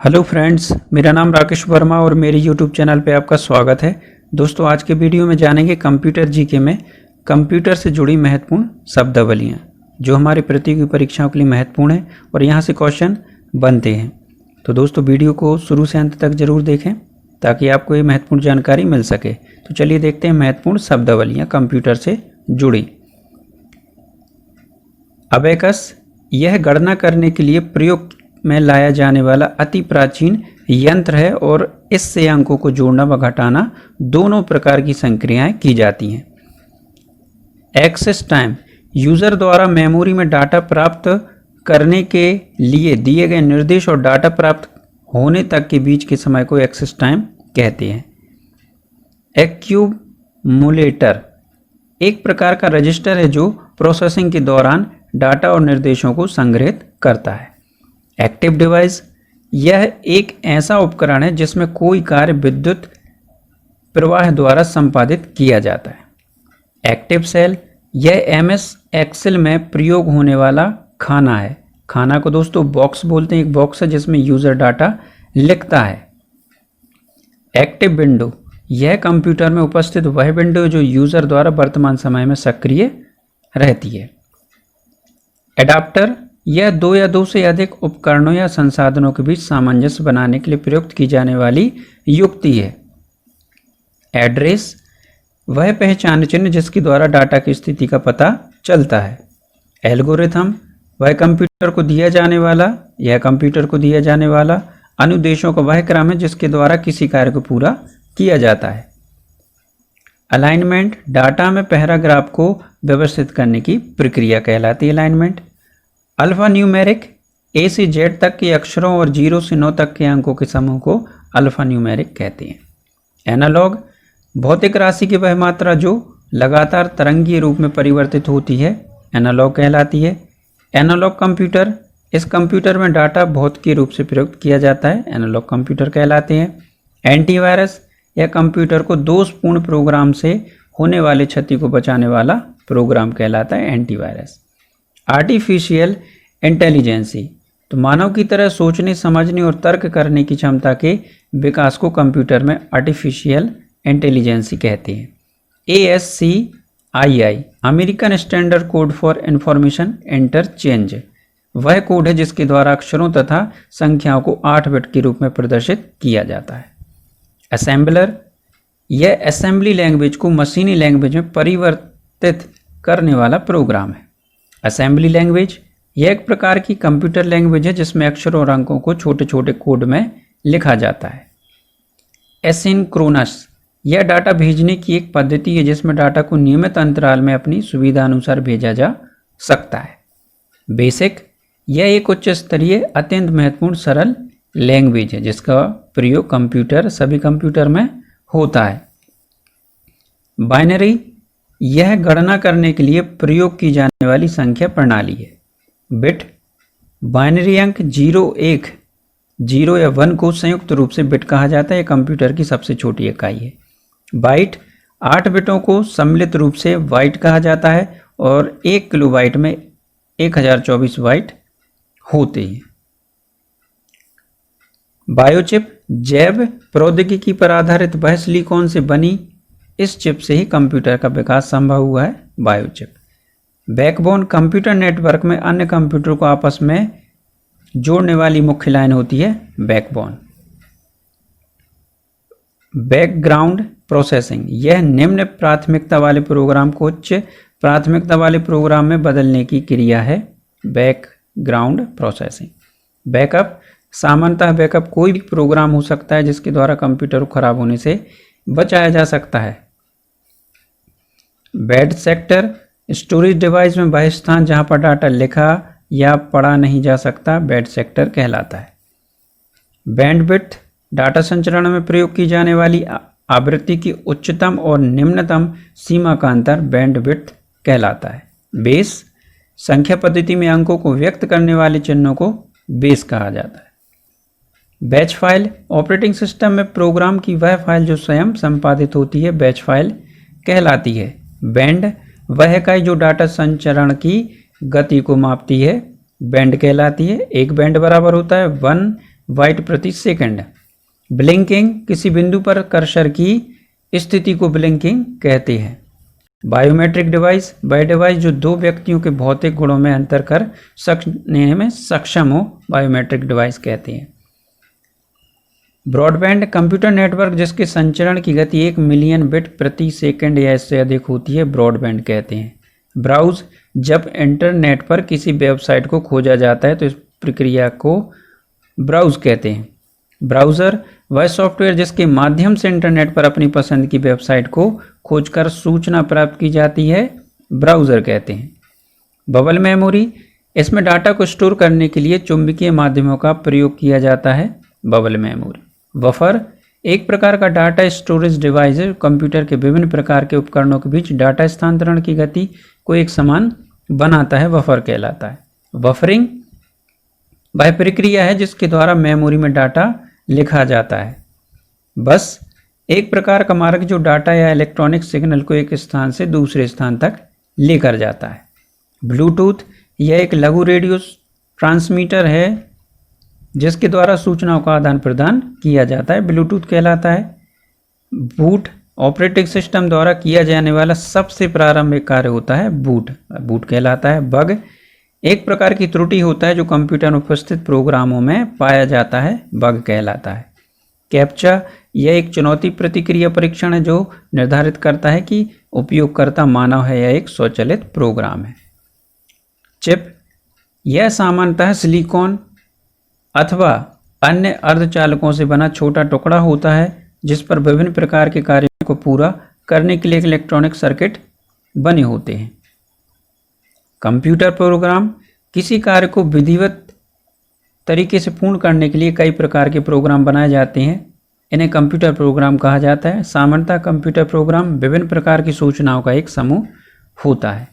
Hello friends, मेरा नाम राकेश वर्मा और मेरे यूट्यूब चैनल पे आपका स्वागत है। दोस्तों, आज के वीडियो में जानेंगे कंप्यूटर जीके में कंप्यूटर से जुड़ी महत्वपूर्ण शब्दावलियाँ जो हमारी प्रतियोगी परीक्षाओं के लिए महत्वपूर्ण है और यहाँ से क्वेश्चन बनते हैं। तो दोस्तों, वीडियो को शुरू से अंत तक जरूर देखें ताकि आपको ये महत्वपूर्ण जानकारी मिल सके। तो चलिए देखते हैं महत्वपूर्ण शब्दावलियाँ कंप्यूटर से जुड़ी। अबेकस, यह गणना करने के लिए प्रयोग में लाया जाने वाला अति प्राचीन यंत्र है और इससे अंकों को जोड़ना व घटाना दोनों प्रकार की संक्रियाएं की जाती हैं। एक्सेस टाइम, यूजर द्वारा मेमोरी में डाटा प्राप्त करने के लिए दिए गए निर्देश और डाटा प्राप्त होने तक के बीच के समय को एक्सेस टाइम कहते हैं। एक्यूमुलेटर एक प्रकार का रजिस्टर है जो प्रोसेसिंग के दौरान डाटा और निर्देशों को संग्रहित करता है। एक्टिव डिवाइस, यह एक ऐसा उपकरण है जिसमें कोई कार्य विद्युत प्रवाह द्वारा संपादित किया जाता है। एक्टिव सेल, यह एमएस एक्सेल में प्रयोग होने वाला खाना है। खाना को दोस्तों बॉक्स बोलते हैं, एक बॉक्स है जिसमें यूजर डाटा लिखता है। एक्टिव विंडो, यह कंप्यूटर में उपस्थित वह विंडो जो यूजर द्वारा वर्तमान समय में सक्रिय रहती है। एडाप्टर, यह दो या दो से अधिक उपकरणों या संसाधनों के बीच सामंजस्य बनाने के लिए प्रयुक्त की जाने वाली युक्ति है। एड्रेस, वह पहचान चिन्ह जिसके द्वारा डाटा की स्थिति का पता चलता है। एल्गोरिथम, वह कंप्यूटर को दिया जाने वाला अनुदेशों का वह क्रम है जिसके द्वारा किसी कार्य को पूरा किया जाता है। अलाइनमेंट, डाटा में पैराग्राफ को व्यवस्थित करने की प्रक्रिया कहलाती है अलाइनमेंट। अल्फा न्यूमेरिक, ए से जेड तक के अक्षरों और 0 से 9 तक के अंकों के समूह को अल्फा न्यूमेरिक कहते हैं। एनालॉग, भौतिक राशि की वह मात्रा जो लगातार तरंगीय रूप में परिवर्तित होती है एनालॉग कहलाती है। एनालॉग कंप्यूटर, इस कंप्यूटर में डाटा भौतिक रूप से प्रयुक्त किया जाता है, एनालॉग कंप्यूटर कहलाते हैं। एंटीवायरस, यह कंप्यूटर को दोषपूर्ण प्रोग्राम से होने वाले क्षति को बचाने वाला प्रोग्राम कहलाता है एंटीवायरस। आर्टिफिशियल इंटेलिजेंसी, तो मानव की तरह सोचने, समझने और तर्क करने की क्षमता के विकास को कंप्यूटर में आर्टिफिशियल इंटेलिजेंसी कहते हैं। ASCII, American standard code for information interchange, वह कोड है जिसके द्वारा अक्षरों तथा संख्याओं को 8 बिट के रूप में प्रदर्शित किया जाता है। असेंबलर, यह असेंबली लैंग्वेज को मशीनी लैंग्वेज में परिवर्तित करने वाला प्रोग्राम है। असेंबली लैंग्वेज, यह एक प्रकार की कंप्यूटर लैंग्वेज है जिसमें अक्षरों और अंकों को छोटे छोटे कोड में लिखा जाता है। एसिंक्रोनस, यह डाटा भेजने की एक पद्धति है जिसमें डाटा को नियमित अंतराल में अपनी सुविधा अनुसार भेजा जा सकता है। बेसिक, यह एक उच्च स्तरीय अत्यंत महत्वपूर्ण सरल लैंग्वेज है जिसका प्रयोग सभी कंप्यूटर में होता है। बाइनरी, यह गणना करने के लिए प्रयोग की जाने वाली संख्या प्रणाली है। बिट, बाइनरी अंक 0, 1, 0 या 1 को संयुक्त रूप से बिट कहा जाता है, यह कंप्यूटर की सबसे छोटी इकाई है। बाइट, 8 बिटों को सम्मिलित रूप से बाइट कहा जाता है और 1 किलोबाइट में 1024 बाइट होते हैं। बायोचिप, जैव प्रौद्योगिकी पर आधारित वह सिलिकॉन से बनी इस चिप से ही कंप्यूटर का विकास संभव हुआ है, बायोचिप। बैकबोन, कंप्यूटर नेटवर्क में अन्य कंप्यूटर को आपस में जोड़ने वाली मुख्य लाइन होती है बैकबोन। बैकग्राउंड प्रोसेसिंग, यह निम्न प्राथमिकता वाले प्रोग्राम को उच्च प्राथमिकता वाले प्रोग्राम में बदलने की क्रिया है बैकग्राउंड प्रोसेसिंग। बैकअप, सामान्यतः बैकअप कोई भी प्रोग्राम हो सकता है जिसके द्वारा कंप्यूटर को खराब होने से बचाया जा सकता है। बैड सेक्टर, स्टोरेज डिवाइस में वह स्थान जहां पर डाटा लिखा या पढ़ा नहीं जा सकता बैड सेक्टर कहलाता है। बैंडविड्थ, डाटा संचरण में प्रयोग की जाने वाली आवृत्ति की उच्चतम और निम्नतम सीमा का अंतर बैंडविड्थ कहलाता है। बेस, संख्या पद्धति में अंकों को व्यक्त करने वाले चिन्हों को बेस कहा जाता है। बैच फाइल, ऑपरेटिंग सिस्टम में प्रोग्राम की वह फाइल जो स्वयं संपादित होती है बैच फाइल कहलाती है। बैंड, वह इकाई जो डाटा संचरण की गति को मापती है बैंड कहलाती है। एक बैंड बराबर होता है 1 बाइट प्रति सेकंड। ब्लिंकिंग, किसी बिंदु पर कर्सर की स्थिति को ब्लिंकिंग कहते हैं। बायोमेट्रिक डिवाइस, वह डिवाइस जो दो व्यक्तियों के भौतिक गुणों में अंतर कर सकने में सक्षम हो, बायोमेट्रिक डिवाइस कहते हैं। ब्रॉडबैंड, कंप्यूटर नेटवर्क जिसके संचरण की गति 1 मिलियन बिट प्रति सेकंड या इससे अधिक होती है, ब्रॉडबैंड कहते हैं। ब्राउज, जब इंटरनेट पर किसी वेबसाइट को खोजा जाता है तो इस प्रक्रिया को ब्राउज कहते हैं। ब्राउज़र, वह सॉफ्टवेयर जिसके माध्यम से इंटरनेट पर अपनी पसंद की वेबसाइट को खोजकर सूचना प्राप्त की जाती है, ब्राउज़र कहते हैं। बबल मेमोरी, इसमें डाटा को स्टोर करने के लिए चुंबकीय माध्यमों का प्रयोग किया जाता है, बबल मेमोरी। बफर, एक प्रकार का डाटा स्टोरेज डिवाइस है, कंप्यूटर के विभिन्न प्रकार के उपकरणों के बीच डाटा स्थानांतरण की गति को एक समान बनाता है, बफर कहलाता है। बफरिंग, वह प्रक्रिया है जिसके द्वारा मेमोरी में डाटा लिखा जाता है। बस, एक प्रकार का मार्ग जो डाटा या इलेक्ट्रॉनिक सिग्नल को एक स्थान से दूसरे स्थान तक लेकर जाता है। ब्लूटूथ, यह एक लघु रेडियो ट्रांसमीटर है जिसके द्वारा सूचनाओं का आदान प्रदान किया जाता है, ब्लूटूथ कहलाता है। बूट, ऑपरेटिंग सिस्टम द्वारा किया जाने वाला सबसे प्रारंभिक कार्य होता है बूट, बूट कहलाता है। बग, एक प्रकार की त्रुटि होता है जो कंप्यूटर में उपस्थित प्रोग्रामों में पाया जाता है, बग कहलाता है। कैप्चा, यह एक चुनौती प्रतिक्रिया परीक्षण है जो निर्धारित करता है कि उपयोगकर्ता मानव है या एक स्वचालित प्रोग्राम है। चिप, यह सामान्यतः सिलिकॉन अथवा अन्य अर्धचालकों से बना छोटा टुकड़ा होता है जिस पर विभिन्न प्रकार के कार्यों को पूरा करने के लिए इलेक्ट्रॉनिक सर्किट बने होते हैं। कंप्यूटर प्रोग्राम, किसी कार्य को विधिवत तरीके से पूर्ण करने के लिए कई प्रकार के प्रोग्राम बनाए जाते हैं, इन्हें कंप्यूटर प्रोग्राम कहा जाता है। सामान्यतः कंप्यूटर प्रोग्राम विभिन्न प्रकार की सूचनाओं का एक समूह होता है।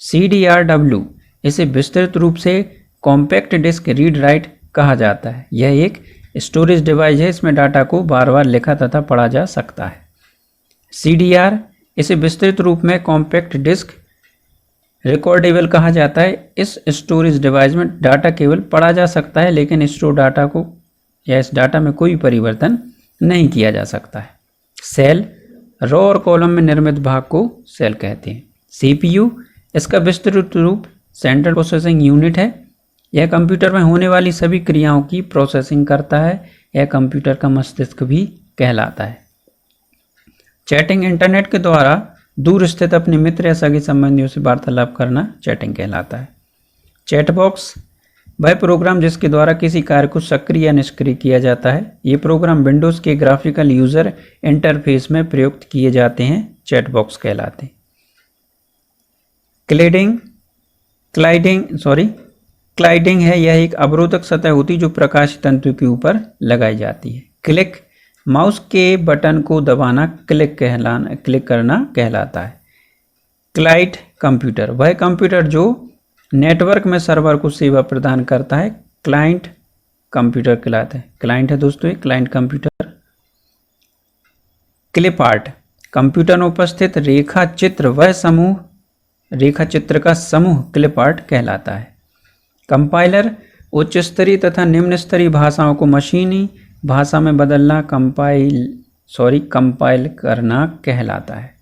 CDRW, इसे विस्तृत रूप से कॉम्पैक्ट डिस्क रीड राइट कहा जाता है। यह एक स्टोरेज डिवाइस है, इसमें डाटा को बार बार लिखा तथा पढ़ा जा सकता है। CDR, इसे विस्तृत रूप में कॉम्पैक्ट डिस्क रिकॉर्डेबल कहा जाता है। इस स्टोरेज डिवाइस में डाटा केवल पढ़ा जा सकता है लेकिन स्टोर डाटा को या इस डाटा में कोई परिवर्तन नहीं किया जा सकता है। सेल, रो और कॉलम में निर्मित भाग को सेल कहते हैं। CPU, इसका विस्तृत रूप सेंट्रल प्रोसेसिंग यूनिट है। यह कंप्यूटर में होने वाली सभी क्रियाओं की प्रोसेसिंग करता है, यह कंप्यूटर का मस्तिष्क भी कहलाता है। चैटिंग, इंटरनेट के द्वारा दूर स्थित अपने मित्र या सगे संबंधियों से वार्तालाप करना चैटिंग कहलाता है। चैटबॉक्स, वह प्रोग्राम जिसके द्वारा किसी कार्य को सक्रिय या निष्क्रिय किया जाता है। ये प्रोग्राम विंडोज़ के ग्राफिकल यूजर इंटरफेस में प्रयुक्त किए जाते हैं, चैटबॉक्स कहलाते हैं। क्लाइडिंग है, यह एक अवरोधक सतह होती है जो प्रकाश तंतु के ऊपर लगाई जाती है। क्लिक, माउस के बटन को दबाना क्लिक करना कहलाता है। क्लाइंट कंप्यूटर, वह कंप्यूटर जो नेटवर्क में सर्वर को सेवा प्रदान करता है, क्लाइंट कंप्यूटर कहलाता है। क्लाइंट है दोस्तों, client computer. Clip art, computer में उपस्थित रेखा चित्र का समूह क्लिप आर्ट कहलाता है। कंपाइलर, उच्च स्तरीय तथा निम्न स्तरीय भाषाओं को मशीनी भाषा में बदलना कंपाइल करना कहलाता है।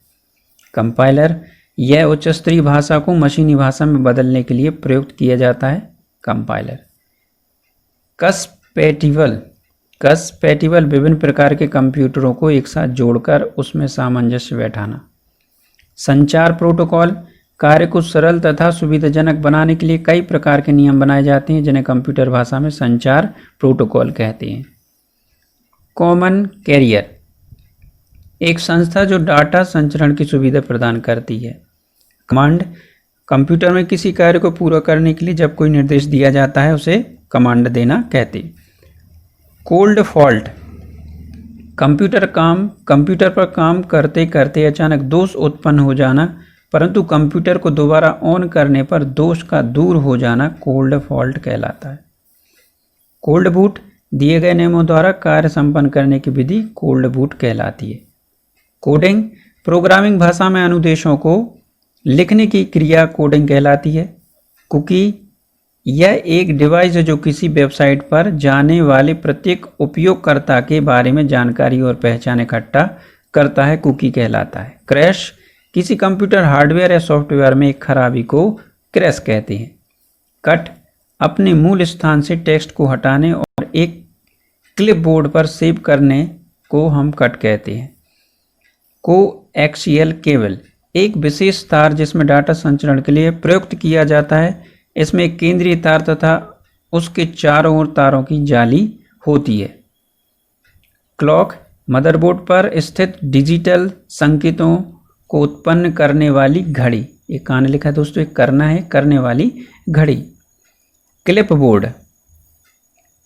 कंपाइलर, यह उच्च स्तरीय भाषा को मशीनी भाषा में बदलने के लिए प्रयुक्त किया जाता है, कंपाइलर। कस्पैटिबल, विभिन्न प्रकार के कंप्यूटरों को एक साथ जोड़कर उसमें सामंजस्य बैठाना। संचार प्रोटोकॉल, कार्य को सरल तथा सुविधाजनक बनाने के लिए कई प्रकार के नियम बनाए जाते हैं जिन्हें कंप्यूटर भाषा में संचार प्रोटोकॉल कहते हैं। कॉमन कैरियर, एक संस्था जो डाटा संचरण की सुविधा प्रदान करती है। कमांड, कंप्यूटर में किसी कार्य को पूरा करने के लिए जब कोई निर्देश दिया जाता है उसे कमांड देना कहते हैं। कोल्ड फॉल्ट, कंप्यूटर पर काम करते करते अचानक दोष उत्पन्न हो जाना परंतु कंप्यूटर को दोबारा ऑन करने पर दोष का दूर हो जाना कोल्ड फॉल्ट कहलाता है। कोल्ड बूट, दिए गए नियमों द्वारा कार्य संपन्न करने की विधि कोल्ड बूट कहलाती है। कोडिंग, प्रोग्रामिंग भाषा में अनुदेशों को लिखने की क्रिया कोडिंग कहलाती है। कुकी, यह एक डिवाइस है जो किसी वेबसाइट पर जाने वाले प्रत्येक उपयोगकर्ता के बारे में जानकारी और पहचान इकट्ठा करता है, कुकी कहलाता है। क्रैश, किसी कंप्यूटर हार्डवेयर या सॉफ्टवेयर में एक खराबी को क्रैश कहते हैं। कट, अपने मूल स्थान से टेक्स्ट को हटाने और एक क्लिपबोर्ड पर सेव करने को हम कट कहते हैं। कोएक्सियल केबल, एक विशेष तार जिसमें डाटा संचरण के लिए प्रयुक्त किया जाता है। इसमें एक केंद्रीय तार तथा उसके चारों ओर तारों की जाली होती है। क्लॉक, मदरबोर्ड पर स्थित डिजिटल संकेतों को उत्पन्न करने वाली घड़ी। एक कान लिखा है दोस्तों, एक करना है, करने वाली घड़ी। क्लिपबोर्ड,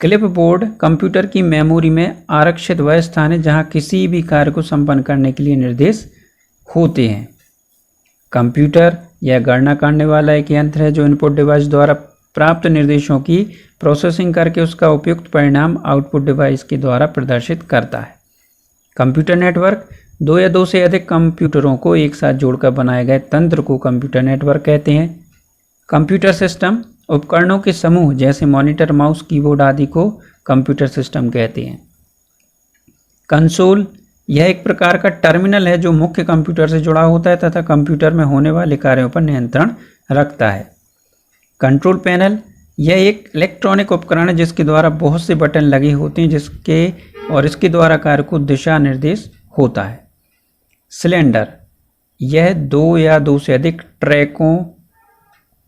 क्लिपबोर्ड कंप्यूटर की मेमोरी में आरक्षित वह स्थान है जहां किसी भी कार्य को संपन्न करने के लिए निर्देश होते हैं। कंप्यूटर यह गणना करने वाला एक यंत्र है जो इनपुट डिवाइस द्वारा प्राप्त निर्देशों की प्रोसेसिंग करके उसका उपयुक्त परिणाम आउटपुट डिवाइस के द्वारा प्रदर्शित करता है। कंप्यूटर नेटवर्क, दो या दो से अधिक कंप्यूटरों को एक साथ जोड़कर बनाए गए तंत्र को कंप्यूटर नेटवर्क कहते हैं। कंप्यूटर सिस्टम, उपकरणों के समूह जैसे मॉनिटर, माउस, कीबोर्ड आदि को कंप्यूटर सिस्टम कहते हैं। कंसोल, यह एक प्रकार का टर्मिनल है जो मुख्य कंप्यूटर से जुड़ा होता है तथा कंप्यूटर में होने वाले कार्यों पर नियंत्रण रखता है। कंट्रोल पैनल, यह एक इलेक्ट्रॉनिक उपकरण है जिसके द्वारा बहुत से बटन लगे होते हैं इसके द्वारा कार्य को दिशा निर्देश होता है। सिलेंडर, यह दो या दो से अधिक ट्रैकों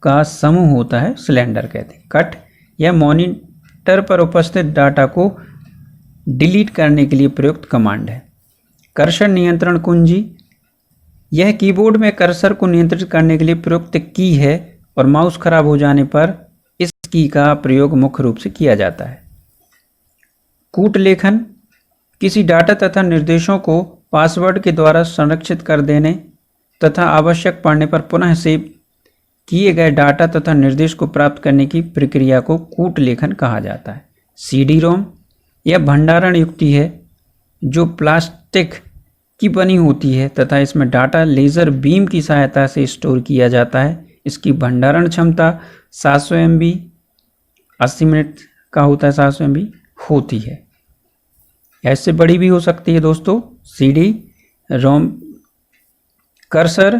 का समूह होता है, सिलेंडर कहते हैं। कट, यह मॉनिटर पर उपस्थित डाटा को डिलीट करने के लिए प्रयुक्त कमांड है। कर्सर नियंत्रण कुंजी, यह कीबोर्ड में कर्सर को नियंत्रित करने के लिए प्रयुक्त की है और माउस खराब हो जाने पर इस की का प्रयोग मुख्य रूप से किया जाता है। कूट लेखन, किसी डाटा तथा निर्देशों को पासवर्ड के द्वारा संरक्षित कर देने तथा आवश्यक पड़ने पर पुनः सेव किए गए डाटा तथा निर्देश को प्राप्त करने की प्रक्रिया को कूट लेखन कहा जाता है। सीडी रोम, यह भंडारण युक्ति है जो प्लास्टिक की बनी होती है तथा इसमें डाटा लेज़र बीम की सहायता से स्टोर किया जाता है। इसकी भंडारण क्षमता 700 MB 80 मिनट का होता है, 700 MB होती है। ऐसे बड़ी भी हो सकती है दोस्तों सीडी रोम। कर्सर,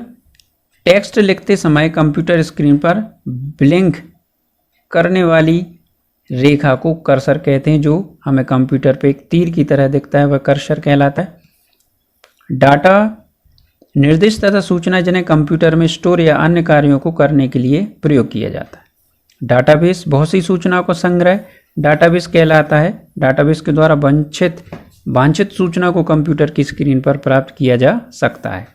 टेक्स्ट लिखते समय कंप्यूटर स्क्रीन पर ब्लिंक करने वाली रेखा को कर्सर कहते हैं, जो हमें कंप्यूटर पे एक तीर की तरह दिखता है, वह कर्सर कहलाता है। डाटा, निर्देश तथा सूचना जिन्हें कंप्यूटर में स्टोर या अन्य कार्यों को करने के लिए प्रयोग किया जाता है। डाटाबेस, बहुत सी सूचनाओं का संग्रह डाटाबेस कहलाता है। डाटाबेस के द्वारा वांछित सूचना को कंप्यूटर की स्क्रीन पर प्राप्त किया जा सकता है।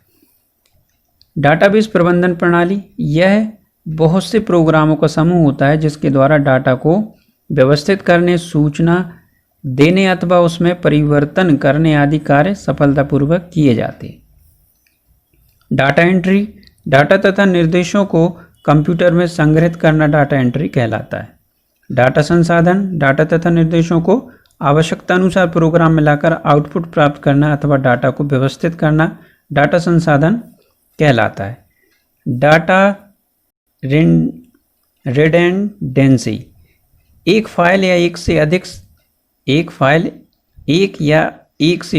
डाटाबेस प्रबंधन प्रणाली, यह बहुत से प्रोग्रामों का समूह होता है जिसके द्वारा डाटा को व्यवस्थित करने, सूचना देने अथवा उसमें परिवर्तन करने आदि कार्य सफलतापूर्वक किए जाते हैं। डाटा एंट्री, डाटा तथा निर्देशों को कंप्यूटर में संग्रहित करना डाटा एंट्री कहलाता है। डाटा संसाधन, डाटा तथा निर्देशों को आवश्यकता अनुसार प्रोग्राम में लाकर आउटपुट प्राप्त करना अथवा डाटा को व्यवस्थित करना डाटा संसाधन कहलाता है। डाटा रिडंडेंसी, एक फाइल या एक से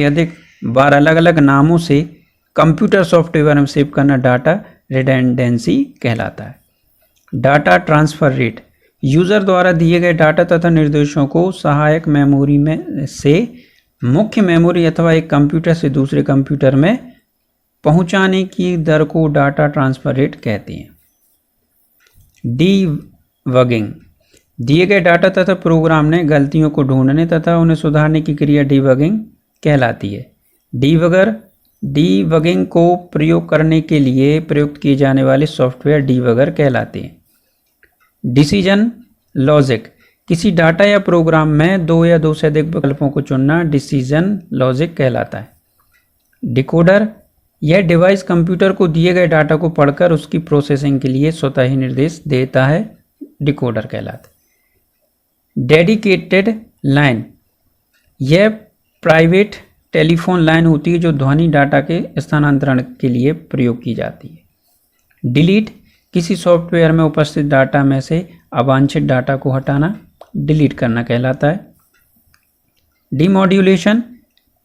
अधिक बार अलग अलग नामों से कंप्यूटर सॉफ्टवेयर में सेव करना डाटा रिडंडेंसी कहलाता है। डाटा ट्रांसफर रेट, यूजर द्वारा दिए गए डाटा तथा निर्देशों को सहायक मेमोरी में से मुख्य मेमोरी अथवा एक कंप्यूटर से दूसरे कंप्यूटर में पहुंचाने की दर को डाटा ट्रांसफर रेट कहते हैं। डीबगिंग, दिए गए डाटा तथा प्रोग्राम ने गलतियों को ढूंढने तथा उन्हें सुधारने की क्रिया डीबगिंग कहलाती है। डीबगिंग को प्रयोग करने के लिए प्रयुक्त किए जाने वाले सॉफ्टवेयर डीबगर कहलाते हैं। डिसीजन लॉजिक, किसी डाटा या प्रोग्राम में दो या दो से अधिक विकल्पों को चुनना डिसीजन लॉजिक कहलाता है। डिकोडर, यह डिवाइस कंप्यूटर को दिए गए डाटा को पढ़कर उसकी प्रोसेसिंग के लिए स्वतः ही निर्देश देता है, डिकोडर कहलाता है। डेडिकेटेड लाइन, यह प्राइवेट टेलीफोन लाइन होती है जो ध्वनि डाटा के स्थानांतरण के लिए प्रयोग की जाती है। डिलीट, किसी सॉफ्टवेयर में उपस्थित डाटा में से अवांछित डाटा को हटाना, डिलीट करना कहलाता है। डीमॉड्यूलेशन,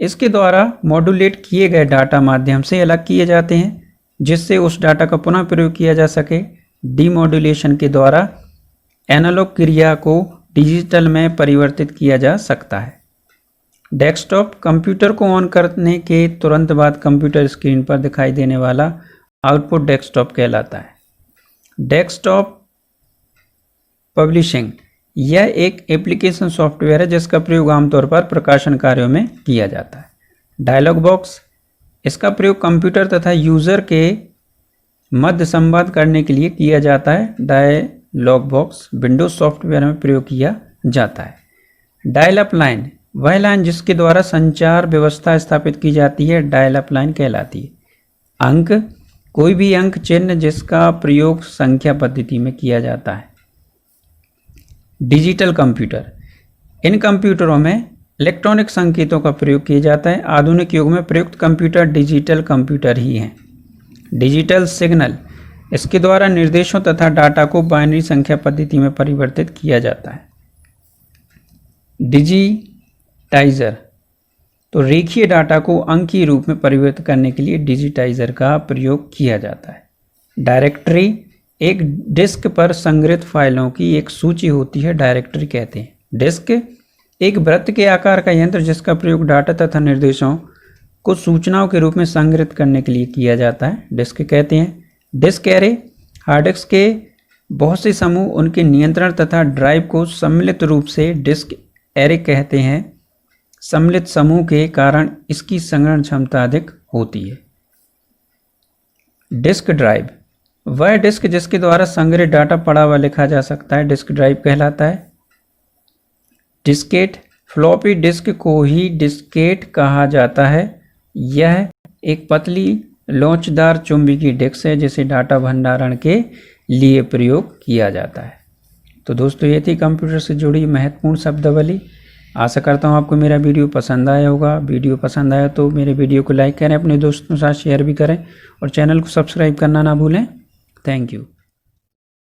इसके द्वारा मॉड्यूलेट किए गए डाटा माध्यम से अलग किए जाते हैं जिससे उस डाटा का पुनः प्रयोग किया जा सके। डीमॉड्यूलेशन के द्वारा एनालॉग क्रिया को डिजिटल में परिवर्तित किया जा सकता है। डेस्कटॉप, कंप्यूटर को ऑन करने के तुरंत बाद कंप्यूटर स्क्रीन पर दिखाई देने वाला आउटपुट डेस्कटॉप कहलाता है। डेस्कटॉप पब्लिशिंग, यह एक एप्लीकेशन सॉफ्टवेयर है जिसका प्रयोग आमतौर पर प्रकाशन कार्यों में किया जाता है। डायलॉग बॉक्स, इसका प्रयोग कंप्यूटर तथा यूजर के मध्य संवाद करने के लिए किया जाता है। डायलॉग बॉक्स विंडोज सॉफ्टवेयर में प्रयोग किया जाता है। डायल अप लाइन, वह लाइन जिसके द्वारा संचार व्यवस्था स्थापित की जाती है, डायल अप लाइन कहलाती है। अंक, कोई भी अंक चिन्ह जिसका प्रयोग संख्या पद्धति में किया जाता है। डिजिटल कंप्यूटर, इन कंप्यूटरों में इलेक्ट्रॉनिक संकेतों का प्रयोग किया जाता है। आधुनिक युग में प्रयुक्त कंप्यूटर डिजिटल कंप्यूटर ही हैं। डिजिटल सिग्नल, इसके द्वारा निर्देशों तथा डाटा को बाइनरी संख्या पद्धति में परिवर्तित किया जाता है। डिजिटाइजर, तो रेखीय डाटा को अंकीय रूप में परिवर्तित करने के लिए डिजिटाइजर का प्रयोग किया जाता है। डायरेक्टरी, एक डिस्क पर संग्रहित फाइलों की एक सूची होती है, डायरेक्टरी कहते हैं। डिस्क, एक वृत्त के आकार का यंत्र जिसका प्रयोग डाटा तथा निर्देशों को सूचनाओं के रूप में संग्रहित करने के लिए किया जाता है, डिस्क कहते हैं। डिस्क एरे, हार्ड डिस्क के बहुत से समूह उनके नियंत्रण तथा ड्राइव को सम्मिलित रूप से डिस्क एरे कहते हैं। सम्मिलित समूह के कारण इसकी संग्रहण क्षमता अधिक होती है। डिस्क ड्राइव, वह डिस्क जिसके द्वारा संग्रहित डाटा पढ़ा व लिखा जा सकता है, डिस्क ड्राइव कहलाता है। डिस्केट, फ्लॉपी डिस्क को ही डिस्केट कहा जाता है। यह एक पतली लोचदार चुंबकीय डिस्क है जिसे डाटा भंडारण के लिए प्रयोग किया जाता है। तो दोस्तों, ये थी कंप्यूटर से जुड़ी महत्वपूर्ण शब्दावली। आशा करता हूँ आपको मेरा वीडियो पसंद आया होगा। वीडियो पसंद आया तो मेरे वीडियो को लाइक करें, अपने दोस्तों के साथ शेयर भी करें और चैनल को सब्सक्राइब करना ना भूलें। Thank you.